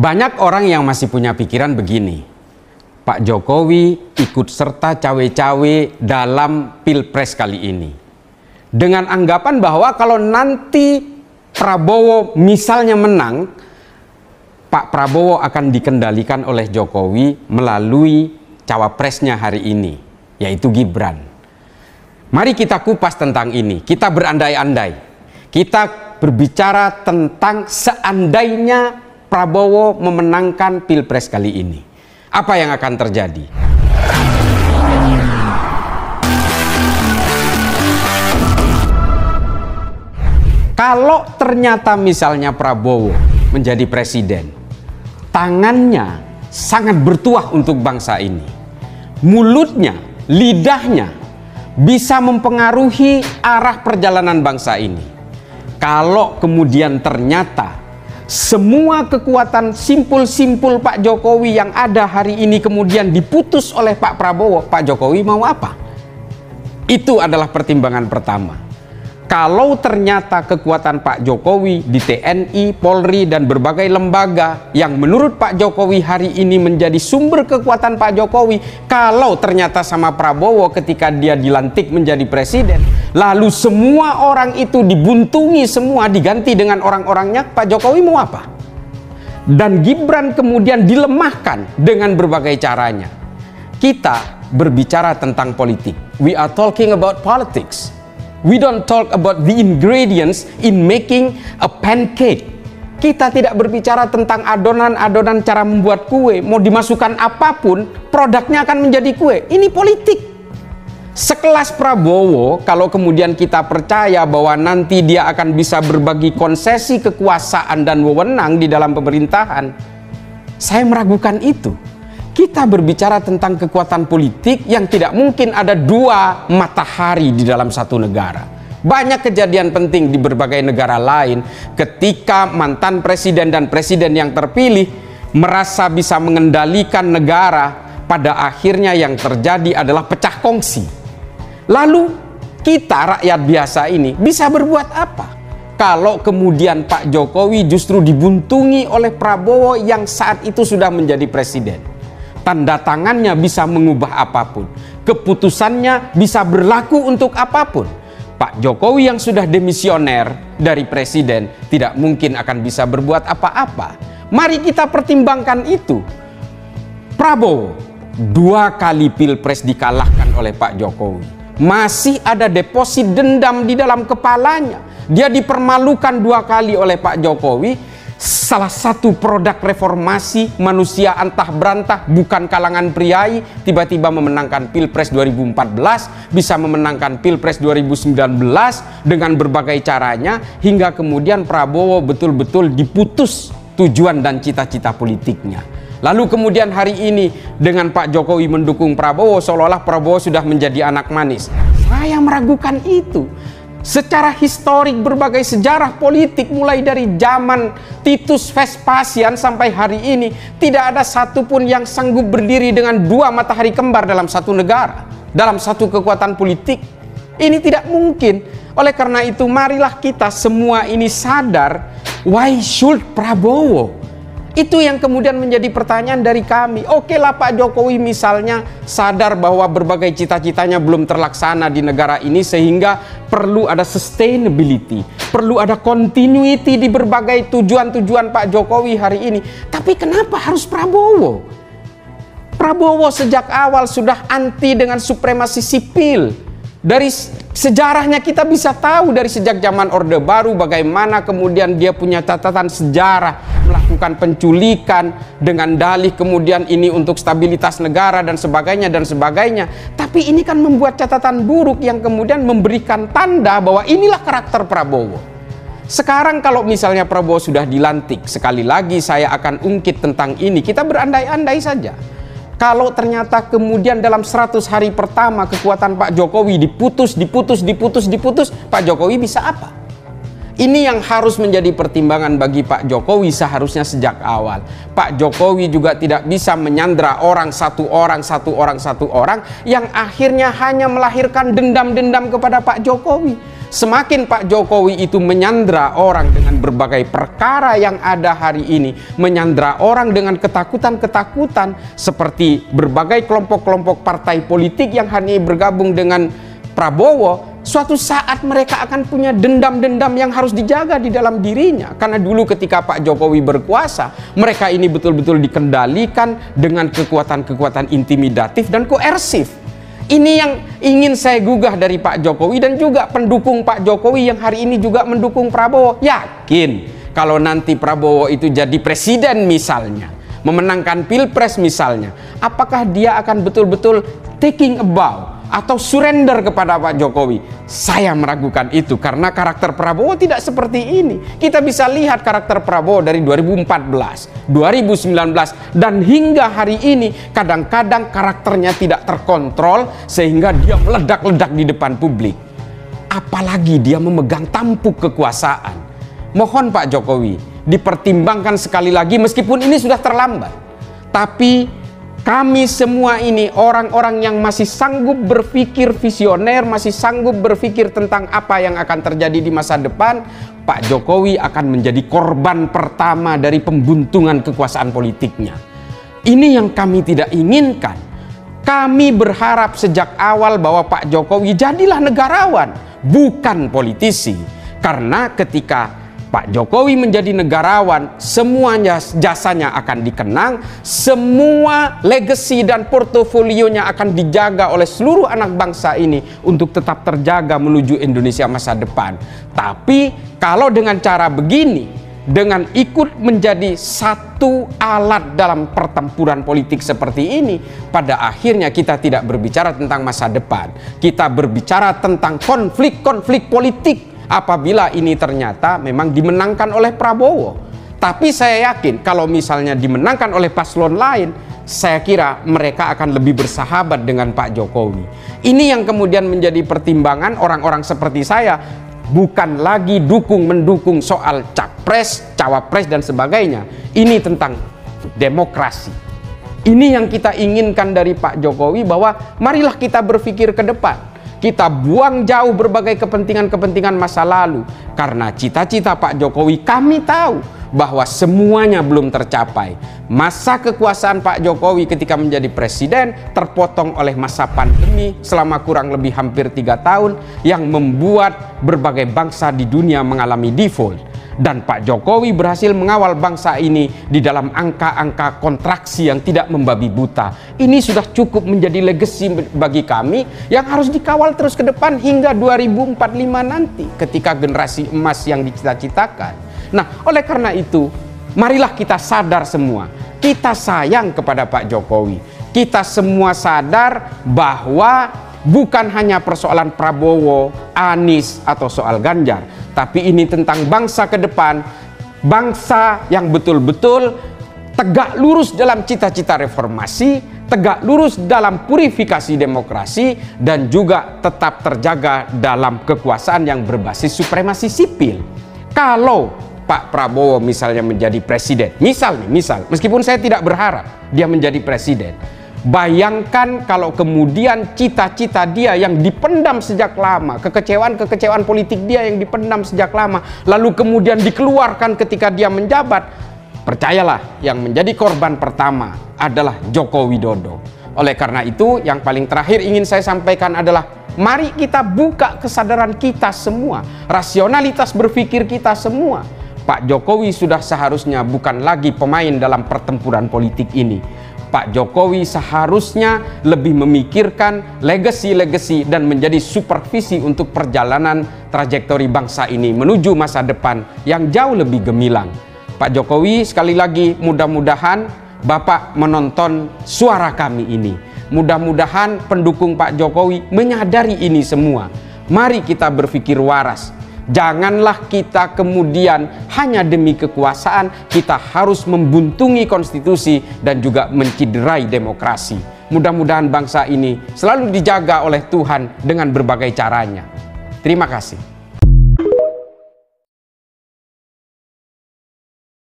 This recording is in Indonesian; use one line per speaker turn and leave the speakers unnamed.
Banyak orang yang masih punya pikiran begini, Pak Jokowi ikut serta cawe-cawe dalam Pilpres kali ini, dengan anggapan bahwa kalau nanti Prabowo misalnya menang, Pak Prabowo akan dikendalikan oleh Jokowi melalui cawapresnya hari ini, yaitu Gibran. Mari kita kupas tentang ini, kita berandai-andai, kita berbicara tentang seandainya Prabowo memenangkan Pilpres kali ini. Apa yang akan terjadi? Kalau ternyata misalnya Prabowo menjadi presiden, tangannya sangat bertuah untuk bangsa ini. Mulutnya, lidahnya bisa mempengaruhi arah perjalanan bangsa ini. Kalau kemudian ternyata semua kekuatan simpul-simpul Pak Jokowi yang ada hari ini kemudian diputus oleh Pak Prabowo, Pak Jokowi mau apa? Itu adalah pertimbangan pertama. Kalau ternyata kekuatan Pak Jokowi di TNI, Polri, dan berbagai lembaga yang menurut Pak Jokowi hari ini menjadi sumber kekuatan Pak Jokowi, kalau ternyata sama Prabowo ketika dia dilantik menjadi presiden, lalu semua orang itu dibuntungi semua, diganti dengan orang-orangnya, Pak Jokowi mau apa? Dan Gibran kemudian dilemahkan dengan berbagai caranya. Kita berbicara tentang politik. We are talking about politics. We don't talk about the ingredients in making a pancake. Kita tidak berbicara tentang adonan-adonan cara membuat kue. Mau dimasukkan apapun, produknya akan menjadi kue. Ini politik. Sekelas Prabowo, kalau kemudian kita percaya bahwa nanti dia akan bisa berbagi konsesi kekuasaan dan wewenang di dalam pemerintahan, saya meragukan itu. Kita berbicara tentang kekuatan politik yang tidak mungkin ada dua matahari di dalam satu negara. Banyak kejadian penting di berbagai negara lain ketika mantan presiden dan presiden yang terpilih merasa bisa mengendalikan negara, pada akhirnya yang terjadi adalah pecah kongsi. Lalu kita rakyat biasa ini bisa berbuat apa kalau kemudian Pak Jokowi justru dibuntungi oleh Prabowo yang saat itu sudah menjadi presiden? Tanda tangannya bisa mengubah apapun, keputusannya bisa berlaku untuk apapun. Pak Jokowi yang sudah demisioner dari presiden tidak mungkin akan bisa berbuat apa-apa. Mari kita pertimbangkan itu. Prabowo 2 kali Pilpres dikalahkan oleh Pak Jokowi. Masih ada deposit dendam di dalam kepalanya. Dia dipermalukan 2 kali oleh Pak Jokowi. Salah satu produk reformasi, manusia antah berantah, bukan kalangan priai, tiba-tiba memenangkan Pilpres 2014, bisa memenangkan Pilpres 2019 dengan berbagai caranya, hingga kemudian Prabowo betul-betul diputus tujuan dan cita-cita politiknya. Lalu kemudian hari ini dengan Pak Jokowi mendukung Prabowo, seolah-olah Prabowo sudah menjadi anak manis. Saya meragukan itu. Secara historik berbagai sejarah politik mulai dari zaman Titus Vespasian sampai hari ini tidak ada satupun yang sanggup berdiri dengan 2 matahari kembar dalam satu negara, dalam satu kekuatan politik. Ini tidak mungkin. Oleh karena itu marilah kita semua ini sadar, why should Prabowo? Itu yang kemudian menjadi pertanyaan dari kami. Oke lah Pak Jokowi misalnya sadar bahwa berbagai cita-citanya belum terlaksana di negara ini sehingga perlu ada sustainability, perlu ada continuity di berbagai tujuan-tujuan Pak Jokowi hari ini. Tapi kenapa harus Prabowo? Prabowo sejak awal sudah anti dengan supremasi sipil. Dari sejarahnya kita bisa tahu dari sejak zaman Orde Baru bagaimana kemudian dia punya catatan sejarah melakukan penculikan dengan dalih kemudian ini untuk stabilitas negara dan sebagainya dan sebagainya. Tapi ini kan membuat catatan buruk yang kemudian memberikan tanda bahwa inilah karakter Prabowo. Sekarang kalau misalnya Prabowo sudah dilantik, sekali lagi saya akan ungkit tentang ini, kita berandai-andai saja. Kalau ternyata kemudian dalam 100 hari pertama kekuatan Pak Jokowi diputus, Pak Jokowi bisa apa? Ini yang harus menjadi pertimbangan bagi Pak Jokowi seharusnya sejak awal. Pak Jokowi juga tidak bisa menyandra satu orang yang akhirnya hanya melahirkan dendam-dendam kepada Pak Jokowi. Semakin Pak Jokowi itu menyandra orang dengan berbagai perkara yang ada hari ini, menyandra orang dengan ketakutan-ketakutan seperti berbagai kelompok-kelompok partai politik yang hari ini bergabung dengan Prabowo, suatu saat mereka akan punya dendam-dendam yang harus dijaga di dalam dirinya. Karena dulu ketika Pak Jokowi berkuasa, mereka ini betul-betul dikendalikan dengan kekuatan-kekuatan intimidatif dan koersif. Ini yang ingin saya gugah dari Pak Jokowi dan juga pendukung Pak Jokowi yang hari ini juga mendukung Prabowo. Yakin kalau nanti Prabowo itu jadi presiden misalnya, memenangkan pilpres misalnya, apakah dia akan betul-betul taking a bow atau surrender kepada Pak Jokowi? Saya meragukan itu karena karakter Prabowo tidak seperti ini. Kita bisa lihat karakter Prabowo dari 2014, 2019 dan hingga hari ini kadang-kadang karakternya tidak terkontrol sehingga dia meledak-ledak di depan publik. Apalagi dia memegang tampuk kekuasaan. Mohon Pak Jokowi dipertimbangkan sekali lagi meskipun ini sudah terlambat. Tapi kami semua ini orang-orang yang masih sanggup berpikir visioner, masih sanggup berpikir tentang apa yang akan terjadi di masa depan. Pak Jokowi akan menjadi korban pertama dari pembuntungan kekuasaan politiknya. Ini yang kami tidak inginkan. Kami berharap sejak awal bahwa Pak Jokowi jadilah negarawan, bukan politisi. Karena ketika Pak Jokowi menjadi negarawan, semuanya jasanya akan dikenang, semua legacy dan portofolionya akan dijaga oleh seluruh anak bangsa ini untuk tetap terjaga menuju Indonesia masa depan. Tapi kalau dengan cara begini, dengan ikut menjadi satu alat dalam pertempuran politik seperti ini, pada akhirnya kita tidak berbicara tentang masa depan. Kita berbicara tentang konflik-konflik politik apabila ini ternyata memang dimenangkan oleh Prabowo. Tapi saya yakin kalau misalnya dimenangkan oleh paslon lain, saya kira mereka akan lebih bersahabat dengan Pak Jokowi. Ini yang kemudian menjadi pertimbangan orang-orang seperti saya, bukan lagi mendukung soal capres, cawapres dan sebagainya. Ini tentang demokrasi. Ini yang kita inginkan dari Pak Jokowi, bahwa marilah kita berpikir ke depan. Kita buang jauh berbagai kepentingan-kepentingan masa lalu. Karena cita-cita Pak Jokowi kami tahu bahwa semuanya belum tercapai. Masa kekuasaan Pak Jokowi ketika menjadi presiden terpotong oleh masa pandemi selama kurang lebih hampir 3 tahun yang membuat berbagai bangsa di dunia mengalami default. Dan Pak Jokowi berhasil mengawal bangsa ini di dalam angka-angka kontraksi yang tidak membabi buta. Ini sudah cukup menjadi legacy bagi kami yang harus dikawal terus ke depan hingga 2045 nanti ketika generasi emas yang dicita-citakan. Nah, oleh karena itu, marilah kita sadar semua. Kita sayang kepada Pak Jokowi. Kita semua sadar bahwa bukan hanya persoalan Prabowo, Anies, atau soal Ganjar, tapi ini tentang bangsa ke depan, bangsa yang betul-betul tegak lurus dalam cita-cita reformasi, tegak lurus dalam purifikasi demokrasi, dan juga tetap terjaga dalam kekuasaan yang berbasis supremasi sipil. Kalau Pak Prabowo misalnya menjadi presiden, misal, meskipun saya tidak berharap dia menjadi presiden, bayangkan kalau kemudian cita-cita dia yang dipendam sejak lama, kekecewaan politik dia yang dipendam sejak lama, lalu kemudian dikeluarkan ketika dia menjabat. Percayalah, yang menjadi korban pertama adalah Joko Widodo. Oleh karena itu, yang paling terakhir ingin saya sampaikan adalah mari kita buka kesadaran kita semua, rasionalitas berpikir kita semua. Pak Jokowi sudah seharusnya bukan lagi pemain dalam pertempuran politik ini. Pak Jokowi seharusnya lebih memikirkan legacy dan menjadi supervisi untuk perjalanan trajektori bangsa ini menuju masa depan yang jauh lebih gemilang. Pak Jokowi, sekali lagi mudah-mudahan Bapak menonton suara kami ini. Mudah-mudahan pendukung Pak Jokowi menyadari ini semua. Mari kita berpikir waras. Janganlah kita kemudian hanya demi kekuasaan kita harus membuntungi konstitusi dan juga menciderai demokrasi. Mudah-mudahan bangsa ini selalu dijaga oleh Tuhan dengan berbagai caranya. Terima kasih.